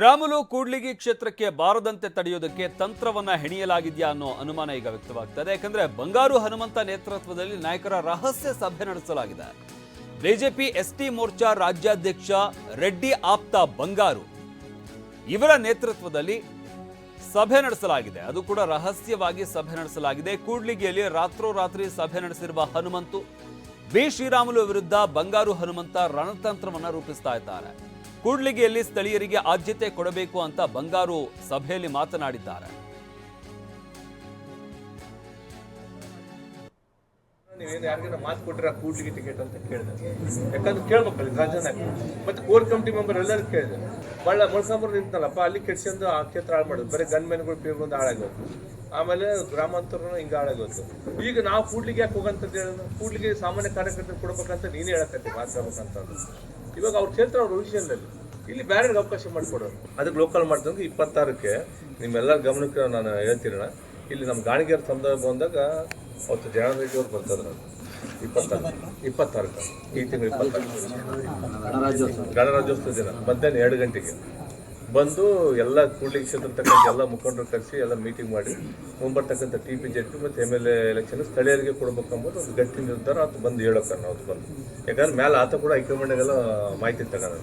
ರಾಮುಲು ಕೂಡ್ಲಿಗಿ ಕ್ಷೇತ್ರಕ್ಕೆ ಬಾರದಂತೆ ತಡೆಯೋದಕ್ಕೆ ತಂತ್ರವನ್ನ ಹೆಣಿಯಲಾಗಿದೆಯಾ ಅನ್ನೋ ಅನುಮಾನ ಈಗ ವ್ಯಕ್ತವಾಗ್ತದೆ. ಯಾಕಂದ್ರೆ ಬಂಗಾರು ಹನುಮಂತ ನೇತೃತ್ವದಲ್ಲಿ ನಾಯಕರ ರಹಸ್ಯ ಸಭೆ ನಡೆಸಲಾಗಿದೆ. ಬಿಜೆಪಿ ಎಸ್ಟಿ ಮೋರ್ಚಾ ರಾಜ್ಯಾಧ್ಯಕ್ಷ ರೆಡ್ಡಿ ಆಪ್ತ ಬಂಗಾರು ಇವರ ನೇತೃತ್ವದಲ್ಲಿ ಸಭೆ ನಡೆಸಲಾಗಿದೆ. ಅದು ಕೂಡ ರಹಸ್ಯವಾಗಿ ಸಭೆ ನಡೆಸಲಾಗಿದೆ. ಕೂಡ್ಲಿಗಿಯಲ್ಲಿ ರಾತ್ರೋರಾತ್ರಿ ಸಭೆ ನಡೆಸಿರುವ ಹನುಮಂತು ಬಿ ಶ್ರೀರಾಮುಲು ವಿರುದ್ಧ ಬಂಗಾರು ಹನುಮಂತ ರಣತಂತ್ರವನ್ನ ರೂಪಿಸ್ತಾ ಇದ್ದಾರೆ. ಕೂಡ್ಲಿಗಿಯಲ್ಲಿ ಸ್ಥಳೀಯರಿಗೆ ಆದ್ಯತೆ ಕೊಡಬೇಕು ಅಂತ ಬಂಗಾರು ಸಭೆಯಲ್ಲಿ ಮಾತನಾಡಿದ್ದಾರೆ. ನೀವೇನು ಯಾರಿಗಾರ ಮಾತು ಕೊಟ್ಟರೆ ಕೂಡ್ಲಿಗೆ ಟಿಕೆಟ್ ಅಂತ ಕೇಳಿದೆ. ಯಾಕಂದ್ರೆ ಕೇಳ್ಬೇಕಲ್ಲ ರಾಜನ ಮತ್ತೆ ಕೋರ್ ಕಮಿಟಿ ಮೆಂಬರ್ ಎಲ್ಲರೂ ಕೇಳಿದೆ. ಮೊಳಸಾಂಬರ್ ನಿಂತಲ್ಲಪ್ಪ ಅಲ್ಲಿ ಕೆಡ್ಸ್ಕೊಂಡು ಆ ಕ್ಷೇತ್ರ ಹಾಳು ಮಾಡೋದು, ಬರೀ ಗನ್ ಮೆನ್ಗಳು ಪೀರ್ಬಂದು ಹಾಳಾಗೋದು, ಆಮೇಲೆ ಗ್ರಾಮಾಂತರನು ಹಿಂಗೆ ಹಾಳಾಗೋದು. ಈಗ ನಾವು ಕೂಡ್ಲಿಗೆ ಯಾಕೆ ಹೋಗಂತದ್ದು ಹೇಳೋದು? ಕೂಡ್ಲಿಗೆ ಸಾಮಾನ್ಯ ಕಾರ್ಯಕರ್ತರು ಕೊಡ್ಬೇಕಂತ ನೀನೇ ಹೇಳಕತ್ತಿ ಮಾತಾಡ್ಬೇಕಂತ. ಇವಾಗ ಅವ್ರ ಕ್ಷೇತ್ರ ಅವ್ರ ವಿಷಯದಲ್ಲಿ ಇಲ್ಲಿ ಬೇರೆಗೆ ಅವಕಾಶ ಮಾಡಿಕೊಡೋರು. ಅದಕ್ಕೆ ಲೋಕಲ್ ಮಾಡ್ದಂಗೆ 26ಕ್ಕೆ ನಿಮ್ಮೆಲ್ಲರ ಗಮನಕ್ಕೆ ನಾನು ಹೇಳ್ತೀರಣ. ಇಲ್ಲಿ ನಮ್ಮ ಗಾಣಿಗೆರ ಸಮುದಾಯ ಬಂದಾಗ ಅವತ್ತು ಜನಾರೆಡ್ಡಿ ಅವ್ರು ಬರ್ತಾರೆ. 26 ಈ ತಿಂಗಳು 26 ಗಣರಾಜ್ಯೋತ್ಸವ ದಿನ ಮಧ್ಯಾಹ್ನ 2 ಗಂಟೆಗೆ ಬಂದು ಎಲ್ಲ ಕೂಡ್ಲಿಗಿ ಕ್ಷೇತ್ರ ತಕ್ಕಂಥ ಎಲ್ಲ ಮುಖಂಡರು ಕರೆಸಿ ಎಲ್ಲ ಮೀಟಿಂಗ್ ಮಾಡಿ ಮುಂಬರ್ತಕ್ಕಂಥ TP-JP ಮತ್ತು MLA ಎಲೆಕ್ಷನ್ ಸ್ಥಳೀಯರಿಗೆ ಕೊಡ್ಬೇಕಂಬುದು ಒಂದು ಗಟ್ಟಿ ನಿರ್ಧಾರ ಅದು ಬಂದು ಹೇಳೋಕೆ ನಾವು ಬಂದು. ಯಾಕಂದ್ರೆ ಮೇಲೆ ಆತ ಕೂಡ ಹೈಕಮಾಂಡ್ಗೆಲ್ಲ ಮಾಹಿತಿ ತಗೋಣ.